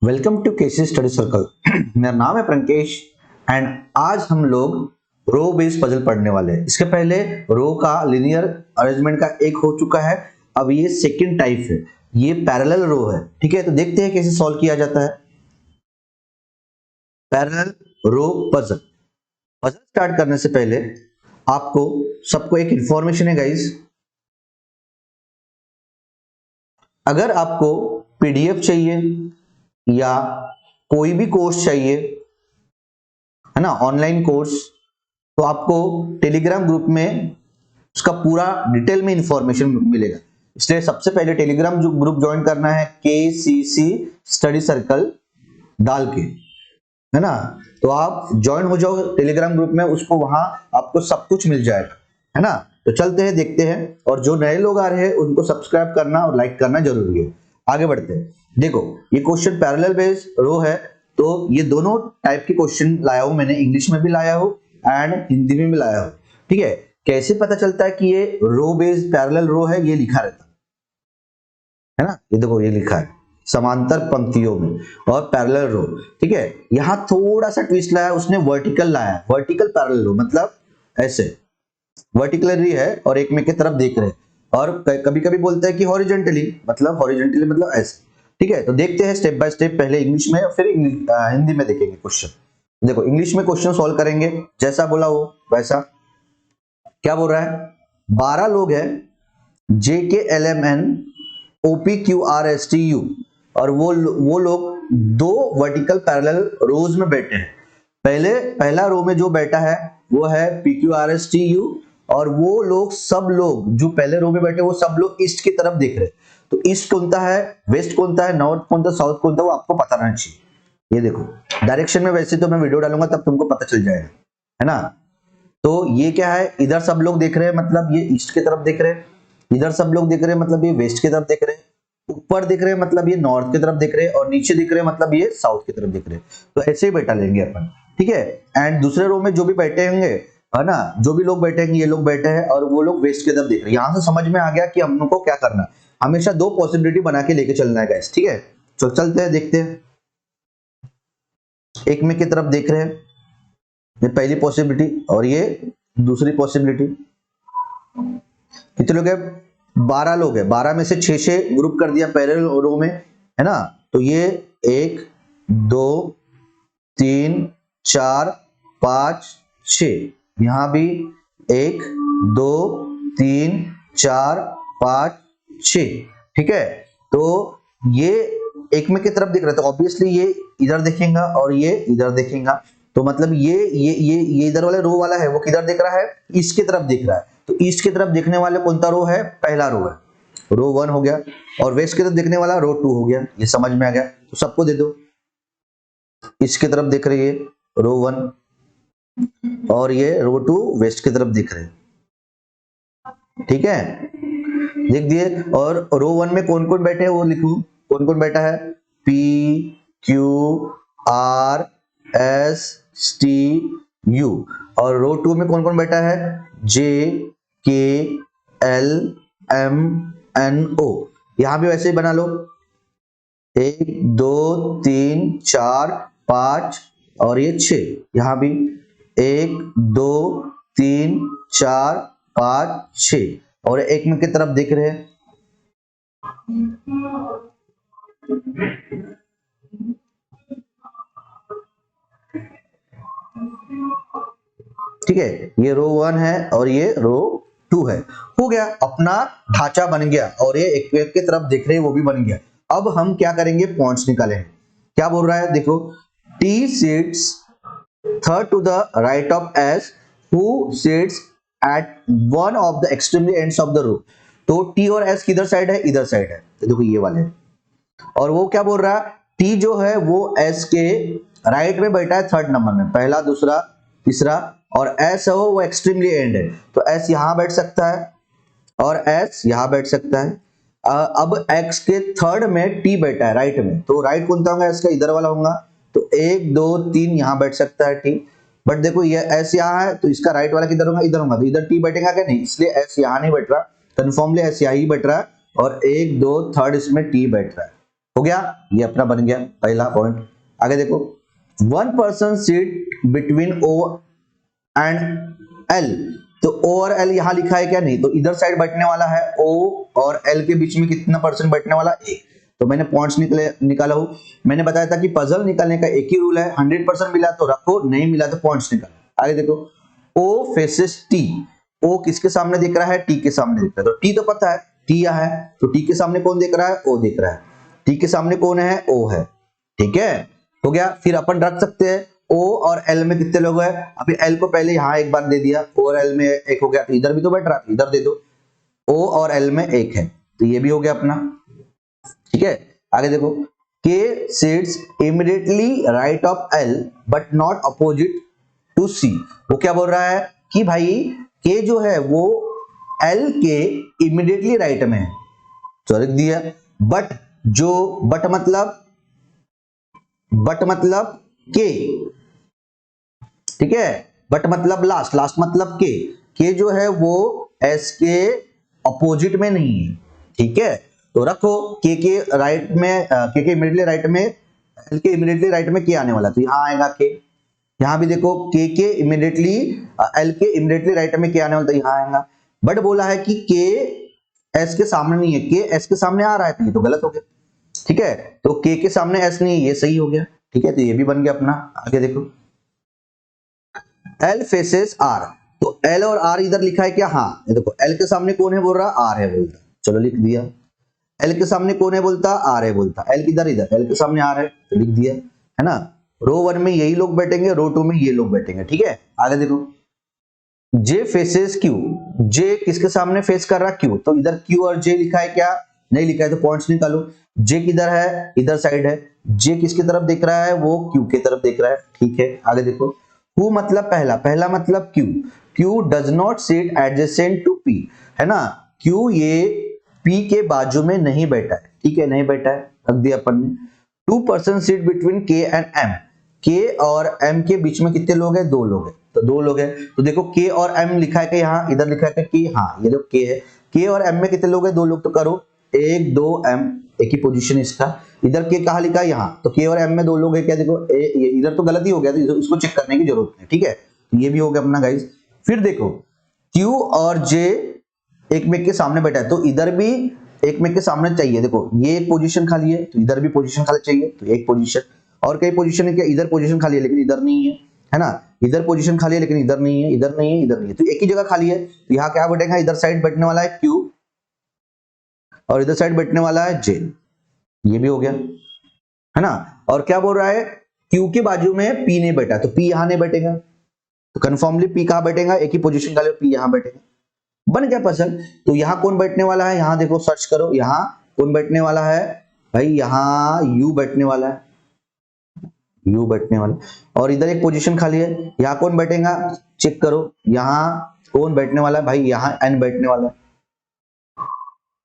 Welcome to KC study circle. मेरा नाम है प्रंकेश एंड आज हम लोग रो बेस्ड पजल पढ़ने वाले हैं। इसके पहले रो का लिनियर अरेंजमेंट का एक हो चुका है, अब ये सेकंड टाइप है, ये पैरेलल रो है। ठीक है, तो देखते हैं कैसे सॉल्व किया जाता है पैरेलल रो पजल। पजल स्टार्ट करने से पहले आपको सबको एक इंफॉर्मेशन है गाइस, अगर आपको पीडीएफ चाहिए या कोई भी कोर्स चाहिए है ना, ऑनलाइन कोर्स, तो आपको टेलीग्राम ग्रुप में उसका पूरा डिटेल में इंफॉर्मेशन मिलेगा। इसलिए सबसे पहले टेलीग्राम ग्रुप ज्वाइन करना है, केसीसी स्टडी सर्कल डाल के, है ना। तो आप ज्वाइन हो जाओ टेलीग्राम ग्रुप में, उसको वहां आपको सब कुछ मिल जाएगा, है ना। तो चलते हैं, देखते हैं। और जो नए लोग आ रहे हैं उनको सब्सक्राइब करना और लाइक करना जरूरी है। आगे बढ़ते हैं। देखो, ये क्वेश्चन पैरेलल बेस्ड रो है, तो ये दोनों टाइप के क्वेश्चन लाया हूं मैंने, इंग्लिश में भी लाया हूं एंड हिंदी में भी लाया हूं। ठीक है, कैसे पता चलता है कि ये रो बेस्ड पैरेलल रो है, ये लिखा रहता है ना। ये देखो, ये लिखा है समांतर पंक्तियों में और पैरेलल रो। ठीक है, यहां थोड़ा सा ट्विस्ट लाया, उसने वर्टिकल लाया, वर्टिकल पैरेलल रो, मतलब ऐसे वर्टिकली है और एक में की तरफ देख रहे हैं। और कभी कभी बोलते हैं कि हॉरिजॉन्टली, मतलब ऐसे। ठीक है, तो देखते हैं स्टेप बाय स्टेप, पहले इंग्लिश में फिर हिंदी में देखेंगे क्वेश्चन। देखो, इंग्लिश में क्वेश्चन सॉल्व करेंगे जैसा बोला हो वैसा। क्या बोल रहा है, 12 लोग हैं, JKLMN OPQRSTU, और वो लोग दो वर्टिकल पैरेलल रोज में बैठे हैं। पहला रो में जो बैठा है वो है PQRSTU, और वो लोग सब लोग जो पहले रो में बैठे वो सब लोग ईस्ट की तरफ देख रहे हैं। तो ईस्ट कौन सा है, वेस्ट कौन सा है, नॉर्थ कौन सा, साउथ कौन सा, वो आपको पता रहना चाहिए। ये देखो डायरेक्शन में, वैसे तो मैं वीडियो डालूंगा तब तुमको पता चल जाएगा, है ना। तो ये क्या है, इधर सब लोग देख रहे हैं मतलब ये ईस्ट की तरफ देख रहे हैं, इधर सब लोग देख रहे हैं मतलब ये वेस्ट की तरफ देख रहे हैं, ऊपर दिख रहे हैं मतलब ये नॉर्थ की तरफ दिख रहे हैं, और नीचे दिख रहे हैं मतलब ये साउथ की तरफ दिख रहे हैं। तो ऐसे ही बैठा लेंगे अपन। ठीक है, एंड दूसरे रो में जो भी बैठे होंगे, है ना, जो भी लोग बैठे होंगे, ये लोग बैठे हैं और वो लोग वेस्ट की तरफ देख रहे हैं। यहां से समझ में आ गया कि हम लोग को क्या करना है, हमेशा दो पॉसिबिलिटी बना के लेके चलना है गाइस। ठीक है, तो चलते हैं, देखते हैं। एक में की तरफ देख रहे हैं, ये पहली पॉसिबिलिटी, और ये दूसरी पॉसिबिलिटी। कितने लोग हैं, 12 लोग हैं। 12 में से 6 ग्रुप कर दिया पैरेलल रो में, है ना। तो ये 1 2 3 4 5 6, यहां भी 1 2 3 4 5 6। ठीक है, तो ये एक में की तरफ दिख रहा है, तो ऑब्वियसली ये इधर देखेगा और ये इधर देखेगा। तो मतलब ये इधर वाला रो वाला है, वो किधर देख रहा है, ईस्ट की तरफ देख रहा है। तो ईस्ट की तरफ देखने वाले कौन सा रो है, पहला रो है, रो 1 हो गया। और वेस्ट की तरफ देखने वाला रो 2 हो गया। ये समझ में आ गया, तो सबको दे दो। ईस्ट की तरफ देख रही है रो 1, और ये रो 2 वेस्ट की तरफ दिख रहे हैं। ठीक है, लिख दिए। और रो 1 में कौन कौन बैठे हैं वो लिखू, कौन कौन बैठा है, PQRSTU। और रो 2 में कौन कौन बैठा है, JKLMNO। यहां भी वैसे ही बना लो, 1 2 3 4 5 और ये 6। यहां भी 1 2 3 4 5 6, और एक में की तरफ देख रहे हैं। ठीक है, ये रो 1 है और ये रो 2 है। हो गया, अपना ढांचा बन गया, और ये एक की तरफ देख रहे हैं वो भी बन गया। अब हम क्या करेंगे, पॉइंट्स निकालेंगे। क्या बोल रहा है, देखो, T sits third to the right of S who sits at one of the extremely ends of the row। तो T और S किधर साइड है, इधर साइड है, तो देखो ये वाले। और वो क्या बोल रहा है, T जो है वो S के राइट में बैठा है, थर्ड नंबर में, पहला दूसरा तीसरा, और S है वो एक्सट्रीमली एंड है। तो S यहां बैठ सकता है और S यहां बैठ सकता है। अब X के थर्ड में T बैठा है राइट में, तो राइट कौन सा होगा, S का इधर वाला होगा। तो 1 2 3 यहां बैठ सकता है T। बट देखो ये S यहां है, तो इसका राइट वाला किधर होगा, इधर होगा, तो इधर T बैठेगा क्या, नहीं, इसलिए S यहां नहीं बैठ रहा, कन्फर्मली S यहां ही बैठ रहा है। और 1 2 थर्ड इसमें T बैठ रहा है। हो गया, ये अपना बन गया पहला पॉइंट। आगे देखो, one person seat between O and L, तो ओ और एल यहां लिखा है क्या? नहीं, तो इधर साइड बैठने वाला है ओ और एल के बीच में कितना परसेंट बैठने वाला? एक। तो मैंने पॉइंट्स निकाला हूं। मैंने बताया था कि पजल निकालने का एक ही रूल है, 100% मिला तो रखो, नहीं मिला तो पॉइंट्स निकालो। आगे देखो, ओ फेसेस टी, ओ किसके सामने दिख रहा है? टी के सामने दिख रहा है। तो टी तो पता है, टी यहाँ है, तो टी के सामने कौन दिख रहा है? ओ दिख रहा है। टी के सामने कौन है? ओ है। ठीक है, हो गया। फिर अपन रख सकते हैं ओ और एल में कितने लोग हैं? अभी एल को पहले यहाँ एक बार दे दिया, ओ और एल में एक हो गया, तो इधर भी तो बैठ रहा है, इधर दे दो। ओ और एल में एक है, तो ये भी हो गया अपना। ठीक है, आगे देखो, K sits immediately right of L but not opposite to C. वो क्या बोल रहा है कि भाई के जो है वो एल के इमीडिएटली राइट में है, तो लिख दिया। बट जो बट मतलब के, ठीक है, बट मतलब लास्ट, लास्ट मतलब के जो है वो एस के अपोजिट में नहीं है। ठीक है, तो रखो के राइट में, के इमीडिएटली राइट में, एल के इमीडिएटली राइट में के आने वाला, तो यहां आएगा के। यहां भी देखो के इमीडिएटली, एल के इमीडिएटली राइट में के आने वाला, तो यहां आएगा। बट बोला है कि के एस के सामने नहीं है, के एस के सामने आ रहा है, तो ये तो गलत हो गया। ठीक है, तो के सामने एस नहीं है, ये सही हो गया। ठीक है, तो ये भी बन गया अपना। आगे देखो, एल फेसेस आर, तो एल और आर इधर लिखा है क्या? हाँ, ये देखो, एल के सामने कौन है बोल रहा? आर है बोलता, चलो लिख दिया। एल के सामने कौन है बोलता? आर है बोलता। एल किधर? इधर, एल के सामने आर है, तो लिख दिया, है ना। रो 1 में यही लोग बैठेंगे, रो 2 में ये लोग बैठेंगे। ठीक है, आगे देखो, जे फेसेस क्यू, जे किसके सामने फेस कर रहा? क्यू, तो इधर क्यू और जे लिखा है क्या? नहीं लिखा है, तो पॉइंट्स निकालो। जे किधर है? इधर साइड है। जे किसकी तरफ देख रहा है? वो क्यू की तरफ देख रहा है। ठीक है, आगे देखो, हु मतलब पहला, पहला मतलब Q, Q does not sit adjacent to P, है ना। क्यू ये पी के बाजू में नहीं बैठा है। ठीक है, नहीं बैठा है, रख दिया अपन ने। टू पर्सन सीट बिटवीन के एंड एम, के और एम के बीच में कितने लोग हैं? दो लोग हैं, तो दो लोग हैं। तो देखो के और एम लिखा है कि यहाँ, इधर लिखा है कि हाँ, ये देखो के है। के और एम में कितने लोग हैं? दो लोग, तो करो 1 2 एम, एक ही पोजीशन इसका। इधर के कहा लिखा है? यहाँ, तो के और एम में दो लोग हैं क्या? देखो ये इधर तो गलती हो गया, तो उसको चेक करने की जरूरत है। ठीक है, ये भी हो गया अपना गाइस। फिर देखो, क्यू और जे एक में के सामने बैठा है, तो इधर भी एक में के सामने चाहिए। देखो ये एक पोजीशन खाली है, तो इधर भी पोजीशन खाली चाहिए, तो एक पोजीशन। और कई पोजीशन है क्या? इधर पोजीशन खाली है लेकिन इधर नहीं है ना। इधर पोजीशन खाली है लेकिन इधर नहीं है, इधर नहीं है, इधर नहीं है, तो एक ही जगह खाली है। तो यहाँ क्या बैठेगा? इधर साइड बैठने वाला है क्यू और इधर साइड बैठने वाला है जे, ये भी हो गया, है ना। और क्या बोल रहा है? क्यू के बाजू में पी नहीं बैठा, तो पी यहां नहीं बैठेगा, तो कंफर्मली पी कहां बैठेगा? एक ही पोजीशन खाली, पी यहां बैठेगा। बन गया पजल। तो यहां कौन बैठने वाला है? यहां देखो, सर्च करो, यहां कौन बैठने वाला है भाई? यहां यू बैठने वाला है, यू बैठने वाला। और इधर एक पोजीशन खाली है, यहां कौन बैठेगा? चेक करो, यहां कौन बैठने वाला है भाई? यहां एन बैठने वाला है।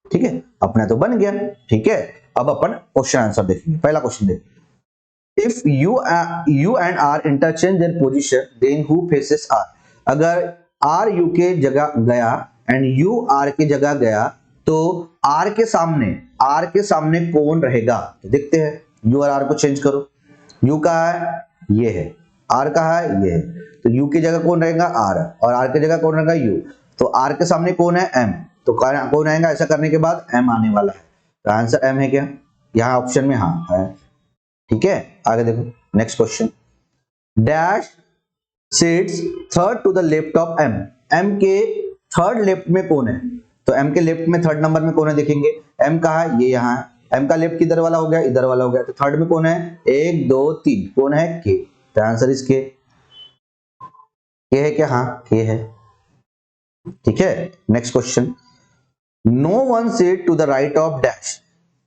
ठीक है, अपना तो बन गया। ठीक है, अब अपन क्वेश्चन आंसर देखेंगे। पहला क्वेश्चन देखिए, if U and R interchange their position then who faces R. अगर आर यू के जगह गया एंड यू आर के जगह गया, तो आर के सामने कौन रहेगा? तो देखते हैं, यू और आर को चेंज करो। यू कहा है? ये है। आर कहा है? ये है। तो यू की जगह कौन रहेगा? आर, और आर की जगह कौन रहेगा? यू। तो आर के सामने कौन है? एम, तो कौन आएगा? ऐसा करने के बाद एम आने वाला है, तो आंसर एम है क्या? यहाँ ऑप्शन में हाँ है। ठीक है, आगे देखो, next question, dash seats third to the left of M. M के थर्ड लेफ्ट में कौन है? तो एम के लेफ्ट में थर्ड नंबर में कौन है देखेंगे। एम कहा है? ये यहाँ है। एम का लेफ्ट किधर वाला हो गया? इधर वाला हो गया। तो थर्ड में कौन है? 1 2 3, कौन है? के। तो आंसर इज के है क्या? हाँ, के है। ठीक है, next question, no one seat to the right of dash.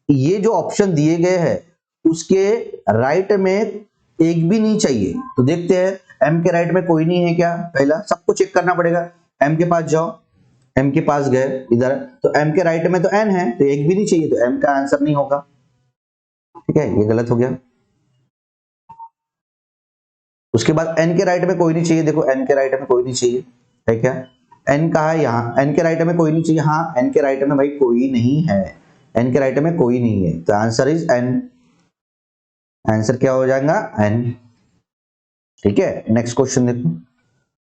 ये जो ऑप्शन दिए गए हैं उसके राइट में एक भी नहीं चाहिए, तो देखते हैं एम के राइट में कोई नहीं है क्या? पहला सबको चेक करना पड़ेगा। एम के पास जाओ, एम के पास गए इधर, तो एम के राइट में तो एन है, तो एक भी नहीं चाहिए, तो एम का आंसर नहीं होगा। ठीक है, ये गलत हो गया। उसके बाद एन के राइट में कोई नहीं चाहिए, देखो एन के राइट में कोई नहीं चाहिए है क्या? एन कहा है? यहाँ एन के राइट में कोई नहीं चाहिए, हाँ एन के राइट में भाई कोई नहीं है। एन के राइट में कोई नहीं है, तो आंसर इज एन। आंसर क्या हो जाएगा? एन। ठीक है, नेक्स्ट क्वेश्चन देखो,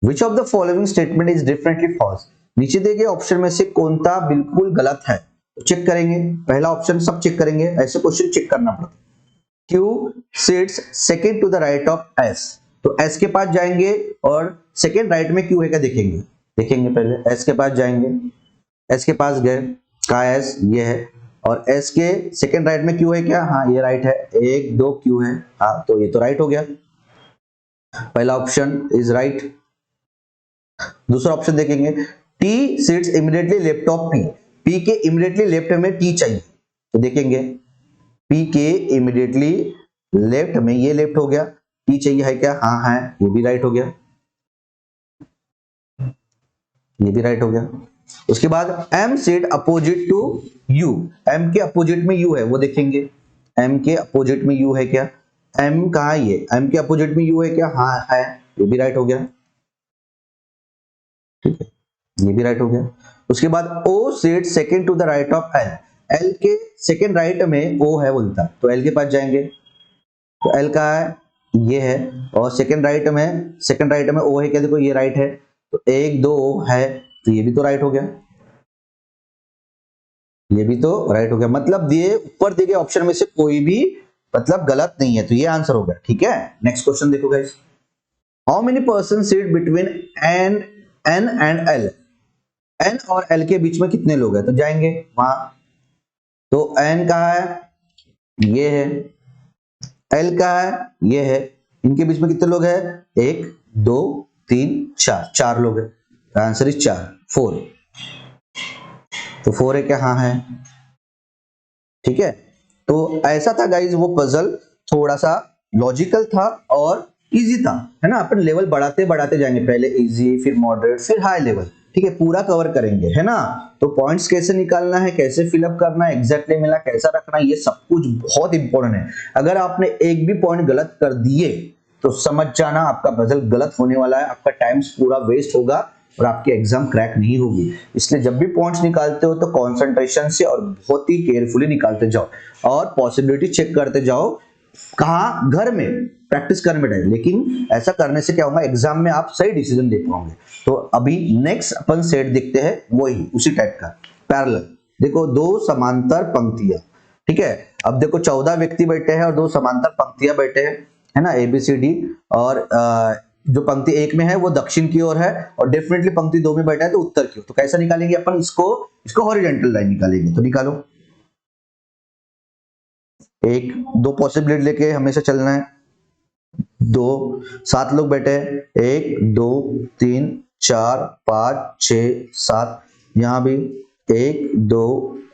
which of the following statement is differently false. नीचे दिए गए ऑप्शन में से कौन सा बिल्कुल गलत है, तो चेक करेंगे। पहला ऑप्शन सब चेक करेंगे, ऐसे क्वेश्चन चेक करना पड़ता है। Q sits second to the right of S, तो S के पास जाएंगे और सेकेंड राइट में Q है क्या देखेंगे। देखेंगे पहले S के पास जाएंगे, S के पास गए, कहा S ये है, और S के सेकेंड राइट में Q है क्या? हाँ ये राइट है, 1 2 Q है, हाँ तो ये तो राइट हो गया, पहला ऑप्शन इज राइट। दूसरा ऑप्शन देखेंगे, T sits immediately left of P, P के इमीडिएटली लेफ्ट में T चाहिए, तो देखेंगे P के इमीडिएटली लेफ्ट में ये लेफ्ट हो गया, T चाहिए है क्या? हाँ है, ये भी राइट हो गया, ये भी राइट हो गया। उसके बाद M set opposite to U, M के अपोजिट में U है वो देखेंगे, M के अपोजिट में U है क्या? M कहाँ है ये? M के अपोजिट में U है क्या? हाँ है, ये भी राइट हो गया, ठीक है, ये भी राइट हो गया। उसके बाद O set second to the right of L, L के सेकंड राइट में O है बोलता, तो L के पास जाएंगे, तो L का है ये है, और सेकंड राइट में O है क्या? देखो ये राइट है, तो 1 2 है, तो ये भी तो राइट हो गया, ये भी तो राइट हो गया। मतलब दिए ऊपर दिए गए ऑप्शन में से कोई भी मतलब गलत नहीं है, तो ये आंसर हो गया। ठीक है, नेक्स्ट क्वेश्चन देखो guys, how many person sit between N and L, N और एल के बीच में कितने लोग हैं, तो जाएंगे वहां, तो एन कहाँ है? ये है, एल का है ये है, इनके बीच में कितने लोग हैं? 1 2 3 4, 4 लोग हैं, आंसर इज 4 4, तो 4 है क्या? हाँ है, ठीक है। तो ऐसा था गाइज वो पजल, थोड़ा सा लॉजिकल था और इजी था, है ना। अपन लेवल बढ़ाते बढ़ाते जाएंगे, पहले इजी फिर मॉडरेट फिर हाई लेवल, ठीक है, पूरा कवर करेंगे, है ना। तो पॉइंट्स कैसे निकालना है, कैसे फिलअप करना है, एग्जैक्टली मिला कैसा रखना है, ये सब कुछ बहुत इंपॉर्टेंट है। अगर आपने एक भी पॉइंट गलत कर दिए तो समझ जाना आपका पजल गलत होने वाला है, आपका टाइम पूरा वेस्ट होगा और आपकी एग्जाम क्रैक नहीं होगी। इसलिए जब भी पॉइंट्स निकालते हो तो कंसंट्रेशन से और बहुत ही केयरफुली निकालते जाओ और पॉसिबिलिटी चेक करते जाओ, कहाँ? घर में प्रैक्टिस करने में टाइम, लेकिन ऐसा करने से क्या होगा, एग्जाम में आप सही डिसीजन दे पाओगे। तो अभी नेक्स्ट अपन सेट देखते हैं, वही उसी टाइप का पैरेलल। देखो 2 समांतर पंक्तियां, ठीक है। अब देखो 14 व्यक्ति बैठे हैं और 2 समांतर पंक्तियां बैठे हैं, है ना, ABCD, और जो पंक्ति 1 में है वो दक्षिण की ओर है और डेफिनेटली पंक्ति 2 में बैठा है तो उत्तर की ओर। तो कैसा निकालेंगे अपन इसको हॉरिजॉन्टल लाइन निकालेंगे, तो निकालो। 1 2 पॉसिबिलिटी लेके हमेशा चलना है, 2 7 लोग बैठे हैं, 1 2 3 4 5 6 7, यहाँ भी 1 2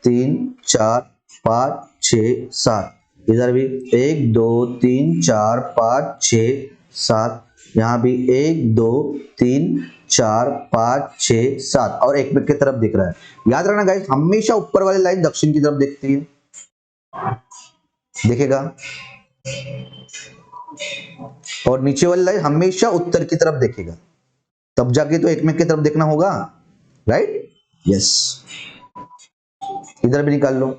3 4 5 6 7, इधर भी 1 2 3 4 5 6 7, यहाँ भी 1 2 3 4 5 6 7, और एक की तरफ दिख रहा है। याद रखना गाइस, हमेशा ऊपर वाली लाइन दक्षिण की तरफ दिखती है, देखेगा, और नीचे वाली लाइन हमेशा उत्तर की तरफ देखेगा, तब जाके तो एक की तरफ देखना होगा, राइट? यस, इधर भी निकाल लो।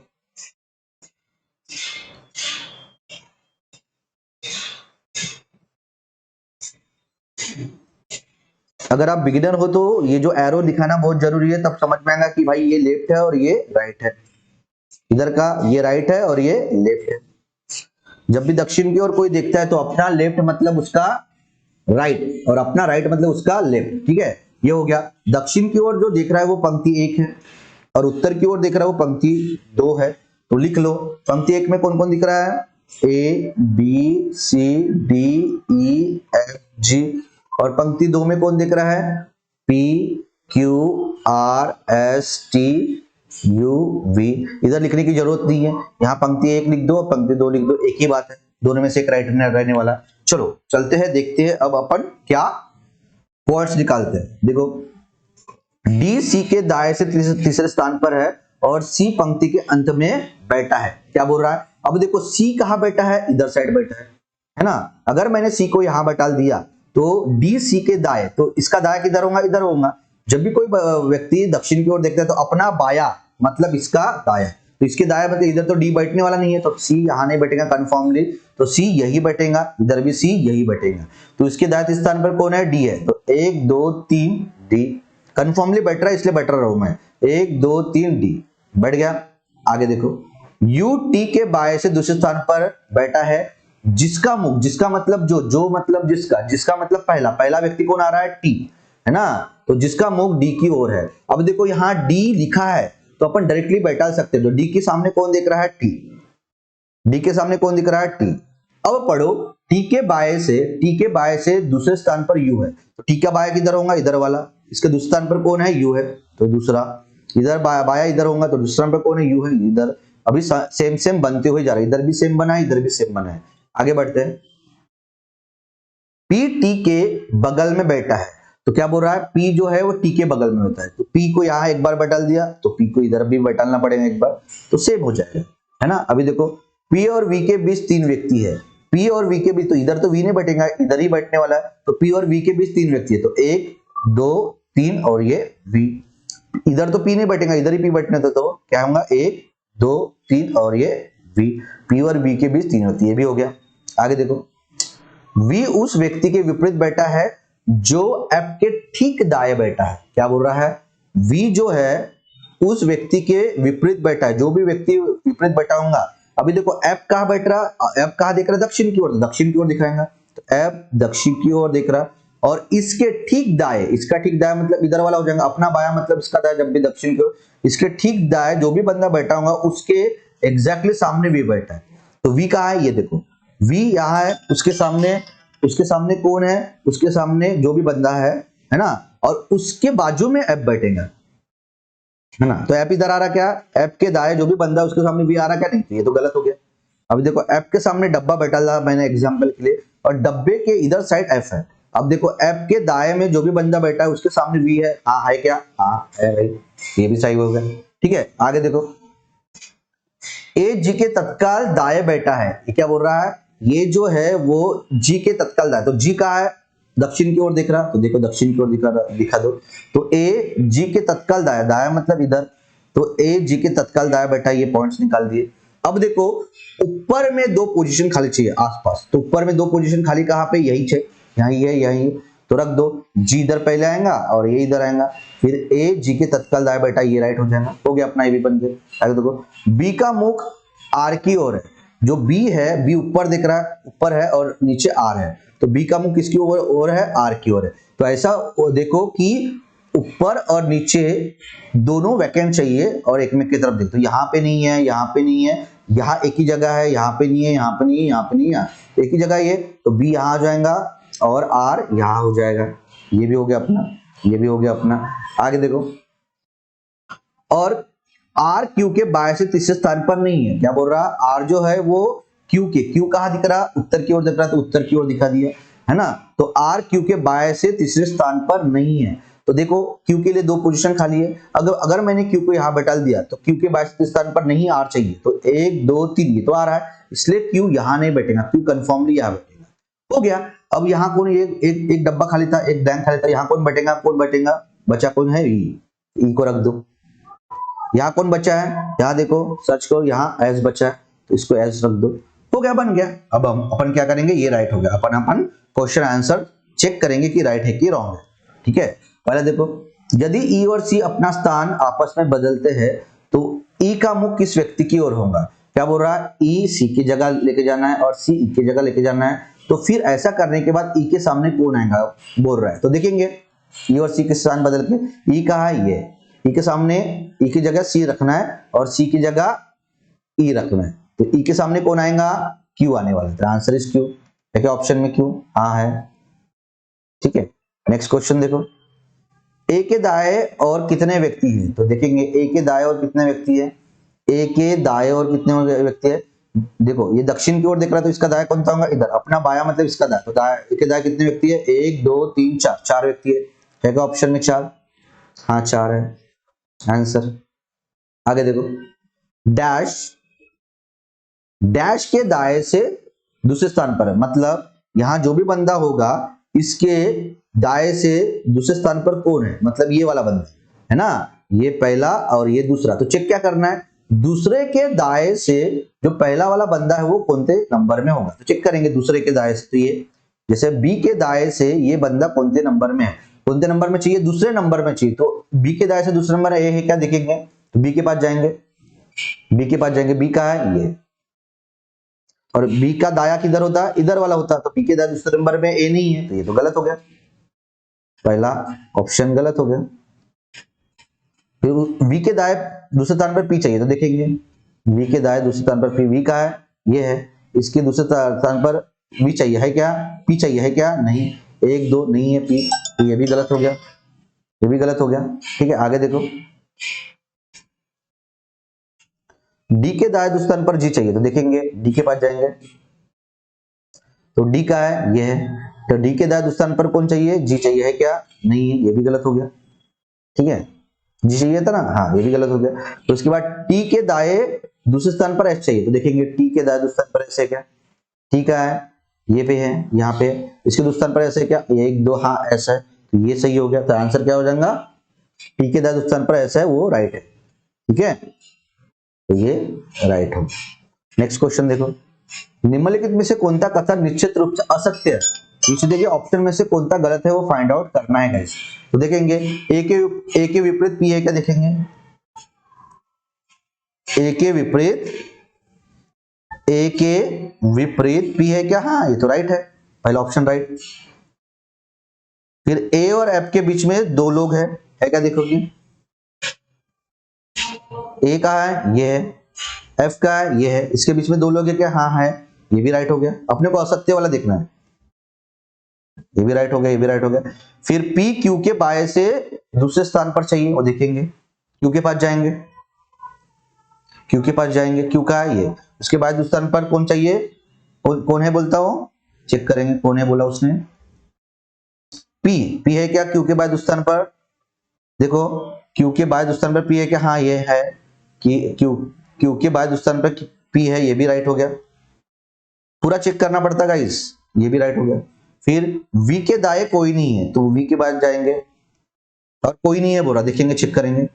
अगर आप बिगिनर हो तो ये जो एरो दिखाना बहुत जरूरी है, तब समझ में आएगा कि भाई ये लेफ्ट है और ये राइट है, इधर का ये राइट है और ये लेफ्ट है। जब भी दक्षिण की ओर कोई देखता है तो अपना लेफ्ट मतलब उसका राइट और अपना राइट मतलब उसका लेफ्ट, ठीक है। ये हो गया, दक्षिण की ओर जो देख रहा है वो पंक्ति 1 है और उत्तर की ओर देख रहा है वो पंक्ति 2 है, तो लिख लो। पंक्ति 1 में कौन कौन दिख रहा है? A B C D E F G, और पंक्ति 2 में कौन दिख रहा है? P Q R S T U V। इधर लिखने की जरूरत नहीं है, यहाँ पंक्ति 1 लिख दो और पंक्ति 2 लिख दो, एक ही बात है, दोनों में से एक राइट रहने वाला। चलो चलते हैं, देखते हैं अब अपन क्या पॉइंट्स निकालते हैं। देखो डी सी के दाएं से तीसरे स्थान पर है और सी पंक्ति के अंत में बैठा है। क्या बोल रहा है? अब देखो सी कहां बैठा है? इधर साइड बैठा है ना। अगर मैंने सी को यहां बैठा दिया तो डी सी के दाएं, तो इसका दाया किधर होगा? इधर होगा। जब भी कोई व्यक्ति दक्षिण की ओर देखता है तो अपना बाया मतलब इसका दाया, तो इसके दाएं मतलब इधर तो डी बैठने वाला नहीं है, तो सी यहाँ नहीं बैठेगा कन्फर्मली, तो सी यही बैठेगा, इधर भी सी यही बैठेगा। तो इसके दाएं स्थान पर कौन है, डी है, तो 1 2 3 डी कन्फर्मली बैठ रहा है, इसलिए बैठ रहा हूं मैं, 1 2 3 डी बैठ गया। आगे देखो, यू टी के बाएं से दूसरे स्थान पर बैठा है जिसका मुख, जिसका मतलब जो मतलब जिसका मतलब पहला व्यक्ति कौन आ रहा है, टी है ना, तो जिसका मुख डी की ओर है। अब देखो यहाँ डी लिखा है तो अपन डायरेक्टली बैठा सकते हैं, तो डी के सामने कौन दिख रहा है, टी, डी के सामने कौन दिख रहा है, टी। अब पढ़ो, टी के बाएं से दूसरे स्थान पर यू है, तो टी का बाया किधर होगा, इधर वाला, इसके दूसरे स्थान पर कौन है, यू है, तो दूसरा, इधर बाया इधर होगा, तो दूसरे स्थान पर कौन है, यू है, इधर। अभी सेम बनते हुए जा रहे, इधर भी सेम बना है, इधर भी सेम बना है। आगे बढ़ते हैं, पी टी के बगल में बैठा है, तो क्या बोल रहा है, पी जो है वो टी के बगल में होता है, तो पी को यहाँ एक बार बैठाल दिया, तो पी को इधर भी बैठालना पड़ेगा एक बार, तो सेम हो जाएगा, है ना। अभी देखो, पी और वी के बीच 3 व्यक्ति है, पी और वी के बीच, तो इधर तो वी नहीं बैठेगा, इधर ही बैठने वाला है, तो पी और वी के बीच 3 व्यक्ति है, तो 1 2 3 और ये वी, इधर तो पी नहीं बैठेगा, इधर ही पी बैठने, तो क्या होगा, 1 2 3 और ये वी, पी और वी के बीच 3 होती है, ये भी हो गया। आगे देखो, वी उस व्यक्ति के विपरीत बैठा है जो एफ के ठीक दाएं बैठा है, क्या बोल रहा है, वी जो है उस व्यक्ति के विपरीत बैठा है, जो भी व्यक्ति विपरीत बैठा होगा। अभी देखो एफ कहां बैठ रहा, एफ कहां देख रहा है, दक्षिण की ओर, दक्षिण की ओर दिखाएगा, तो एफ दक्षिण की ओर देख रहा, और इसके ठीक दाएं, इसका ठीक दाएं मतलब इधर वाला हो जाएगा, अपना बाया मतलब इसका दाएं, जब भी दक्षिण की ओर, इसके ठीक दाएं जो भी बंदा बैठा होगा उसके एग्जैक्टली सामने वी बैठा है, तो वी कहां है, ये देखो वी यहाँ है, उसके सामने कौन है, उसके सामने जो भी बंदा है ना, और उसके बाजू में एफ बैठेगा, है ना, तो एफ इधर आ रहा, क्या एफ के दाएं जो भी बंदा है उसके सामने वी आ रहा, क्या नहीं, तो ये तो गलत हो गया। अब देखो एफ के सामने डब्बा बैठा था मैंने एग्जांपल के लिए, और डब्बे के इधर साइड एफ है। अब देखो एफ के दाएं में जो भी बंदा बैठा है उसके सामने वी है, हाँ है क्या, हाँ है भाई, ये भी सही हो गया, ठीक है। आगे देखो, ए जी के तत्काल दाएं बैठा है, ये क्या बोल रहा है, ये जो है वो जी के तत्काल दाएं, तो जी कहाँ है, दक्षिण की ओर दिख रहा, तो देखो दक्षिण की ओर दिखा दो, तो ए जी के तत्काल दाएं, दाएं मतलब इधर, तो ए जी के तत्काल दाएं बैठा, ये पॉइंट्स निकाल दिए। अब देखो ऊपर में 2 पोजीशन खाली चाहिए आसपास, तो ऊपर में 2 पोजीशन खाली कहाँ पे, यही है, यही है, यही, तो रख दो, जी इधर पहले आएगा और ये इधर आएगा, फिर ए जी के तत्काल दाएं बैठा, ये राइट हो जाएगा, हो गया अपना ये भी बन गया। आगे देखो, बी का मुख आर की ओर है, जो बी है, बी ऊपर दिख रहा है, ऊपर है और नीचे आर है, तो बी का मुख किसकी ओर है, आर की ओर है, तो ऐसा देखो कि ऊपर और नीचे दोनों वैकेंट चाहिए और एक में की तरफ देखो, तो यहाँ पे नहीं है, यहाँ पे नहीं है, यहाँ एक ही जगह है, यहाँ पे नहीं है, यहाँ पे नहीं है, यहाँ पे नहीं है, एक ही जगह ये, तो बी यहाँ आ जाएगा और आर यहाँ हो जाएगा, ये भी हो गया अपना, ये भी हो गया अपना। आगे देखो, और आर क्यू के बाएं से तीसरे स्थान पर नहीं है, क्या बोल रहा, आर जो है वो क्यू कहाँ दिख रहा, उत्तर की ओर दिख रहा, तो उत्तर की ओर दिखा दिया, है ना, तो आर क्यू के बाएं से तीसरे स्थान पर नहीं है, तो देखो क्यू के लिए 2 पोजीशन खाली है, अगर मैंने क्यू को यहाँ बैठा दिया तो क्यू के बाएं से तीसरे स्थान पर नहीं आर चाहिए, तो 1 2 3 ये तो आ रहा है, इसलिए क्यू यहाँ नहीं बैठेगा, क्यू कन्फर्मली यहाँ बैठेगा, हो गया। अब यहाँ कौन, एक डब्बा खाली था, एक बैंक खाली था, यहाँ कौन बैठेगा, बचा कौन है, ई को रख दो। यहाँ कौन बचा है, यहाँ देखो सर्च करो, यहाँ एस बचा है, तो इसको एस रख दो, हो गया, बन गया। अब हम अपन क्या करेंगे, ये राइट हो गया, अपन क्वेश्चन आंसर चेक करेंगे कि राइट है कि रॉन्ग है, ठीक है। पहले देखो, यदि ई और सी अपना स्थान आपस में बदलते हैं तो ई का मुख किस व्यक्ति की ओर होगा, क्या बोल रहा है, ई सी की जगह लेके जाना है और सी ई की जगह लेके जाना है, तो फिर ऐसा करने के बाद ई के सामने कौन आएगा बोल रहा है, तो देखेंगे ई और सी के स्थान बदल के, ई कहा है, ये ई के सामने, ई की जगह सी रखना है और सी की जगह ई रखना है, तो ई के सामने कौन आएगा, क्यू आने वाला है, आंसर इज क्यू, देखिए ऑप्शन में क्यू हाँ है, ठीक है। नेक्स्ट क्वेश्चन देखो, ए के दाएं और कितने व्यक्ति हैं, तो देखेंगे ए के दाएं और कितने व्यक्ति है, ए के दाएं और कितने व्यक्ति है, देखो ये दक्षिण की ओर देख रहा है, तो इसका दाएं कौन सा होगा, इधर, अपना बाया मतलब इसका दाएं, तो दाएं के दाएं कितने व्यक्ति है, 1 2 3 4, 4 व्यक्ति है, क्या ऑप्शन में 4, हाँ 4 है आंसर। आगे देखो, डैश के दाएं से दूसरे स्थान पर है, मतलब यहां जो भी बंदा होगा इसके दाएं से दूसरे स्थान पर कौन है, मतलब ये वाला बंदा है ना, ये पहला और ये दूसरा, तो चेक क्या करना है, दूसरे के दाएं से जो पहला वाला बंदा है वो कौन से नंबर में होगा। तो चेक करेंगे दूसरे के दाएं से, तो ये जैसे बी के दाएं से ये बंदा कौन से नंबर में है, कौन से नंबर में चाहिए, दूसरे नंबर में चाहिए। तो बी के दाएं से दूसरा नंबर ए है क्या, देखेंगे तो बी के पास जाएंगे, बी के पास जाएंगे, बी का है ये, और बी का दाया किधर होता है, इधर वाला होता है, तो बी के दाया दूसरे नंबर में ए नहीं है, तो ये तो गलत हो गया, पहला ऑप्शन गलत हो गया। फिर वी के दाएं दूसरे स्थान पर पी चाहिए, तो देखेंगे वी के दाएं दूसरे स्थान पर पी, वी का है ये है, इसके दूसरे स्थान पर वी चाहिए है क्या, पी चाहिए है क्या, नहीं, 1 2 नहीं है पी, तो ये भी गलत हो गया, ये भी गलत हो गया। ठीक है, आगे देखो, डी के दाएं दूसरे स्थान पर जी चाहिए, तो देखेंगे डी के पास जाएंगे, तो डी का है ये है, तो डी के दाएं दूसरे स्थान पर कौन चाहिए, जी चाहिए है क्या, नहीं है, ये भी गलत हो गया। ठीक है, जी चाहिए था ना, हाँ ये भी गलत हो गया। तो उसके बाद टी के दाएं दूसरे स्थान पर एच चाहिए, तो देखेंगे टी के दाएं दूसरे स्थान पर एच है क्या, टी का है ये पे है, यहाँ पे इसके दूसरे स्थान पर एच है क्या, 1 2 हाँ एच है, तो ये सही हो गया। तो आंसर क्या हो जाएगा, टी के दाएं दूसरे स्थान पर एच है वो राइट है। ठीक है, तो ये राइट हो। नेक्स्ट क्वेश्चन देखो, निम्नलिखित में से कोणता कथन निश्चित रूप से असत्य है, नीचे देखिए ऑप्शन में से कोणता गलत है वो फाइंड आउट करना है गाइस। तो देखेंगे ए के विपरीत पी है क्या, देखेंगे ए के विपरीत पी है क्या, हाँ ये तो राइट है, पहला ऑप्शन राइट। फिर ए और एफ के बीच में 2 लोग है क्या, देखोगे ए का है ये है, एफ का है ये है, इसके बीच में 2 लोग है क्या, हाँ है, ये भी राइट हो गया। अपने को असत्य वाला देखना है, ये भी राइट हो गया, ये भी राइट हो गया। फिर पी क्यू के बाएं से दूसरे स्थान पर चाहिए, वो देखेंगे क्यू के पास जाएंगे, क्यू के पास जाएंगे, क्यू का है ये, उसके बाद दूसरे स्थान पर कौन चाहिए, कौन है बोलता हूं, चेक करेंगे कौन है बोला उसने, पी है क्या क्यू के बाद दूसरे स्थान पर, देखो क्यू के बाद दूसरे स्थान पर पी है क्या, हाँ ये है कि क्यू के बाद दूसरे स्थान पर पी है, ये भी राइट हो गया। पूरा चेक करना पड़ता गाइस, ये भी राइट हो गया। फिर वी के दाएं कोई नहीं है, तो वी के बाद जाएंगे, और कोई नहीं है बोला, देखेंगे चेक करेंगे,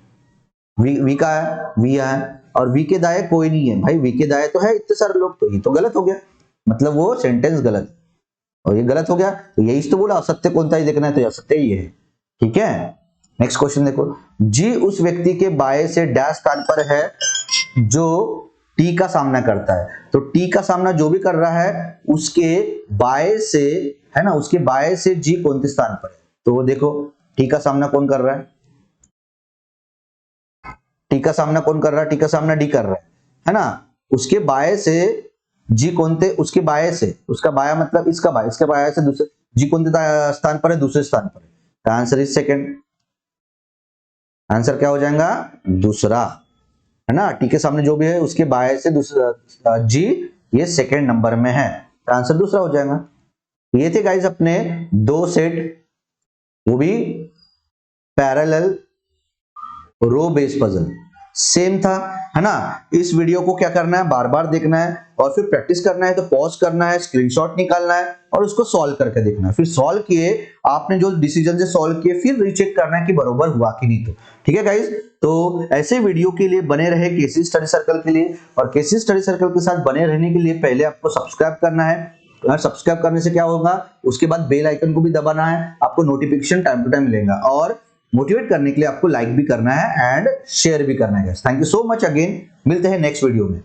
वी का है, वी है, और वी के दाएं कोई नहीं है, भाई वी के दाएं तो है इतने सारे लोग, तो ये तो गलत हो गया, मतलब वो सेंटेंस गलत है, और ये गलत हो गया। तो यही तो बोला असत्य कौन सा ही देखना है, तो असत्य ये है। ठीक है, नेक्स्ट क्वेश्चन देखो, जी उस व्यक्ति के बाएं से डैश स्थान पर है जो टी का सामना करता है, तो टी का सामना जो भी कर रहा है उसके बाएं से, है ना, उसके बाएं से जी कौन से स्थान पर है, तो देखो टी का सामना कौन कर रहा है, टी का सामना कौन कर रहा है, टी का सामना डी कर रहा है ना, उसके बाएं से जी कौन थे, उसके बाएं से, उसका बाया मतलब इसका बाया, इसके बाया से दूसरे जी कौन से स्थान पर है, दूसरे स्थान पर है, आंसर इज सेकंड, आंसर क्या हो जाएगा, दूसरा, है ना, टी के सामने जो भी है उसके बाएं से दूसरा जी, ये सेकंड नंबर में है, तो आंसर दूसरा हो जाएगा। ये थे गाइस अपने 2 सेट, वो भी पैरेलल रो बेस पजल, सेम था, है ना। इस वीडियो को क्या करना है, बार बार देखना है, और फिर प्रैक्टिस करना है तो पॉज करना है, स्क्रीनशॉट निकालना है, और उसको सॉल्व करके देखना है। फिर सॉल्व किए, आपने जो डिसीजन से सॉल्व किए, फिर रीचेक करना है कि बरोबर हुआ कि नहीं। तो ठीक है गाइज, तो ऐसे वीडियो के लिए बने रहे केसी स्टडी सर्कल के लिए, और केसी स्टडी सर्कल के साथ बने रहने के लिए पहले आपको सब्सक्राइब करना है, सब्सक्राइब करने से क्या होगा, उसके बाद बेल आइकन को भी दबाना है, आपको नोटिफिकेशन टाइम टू टाइम मिलेगा, और मोटिवेट करने के लिए आपको लाइक भी करना है एंड शेयर भी करना है। Thank you so much again, मिलते हैं नेक्स्ट वीडियो में।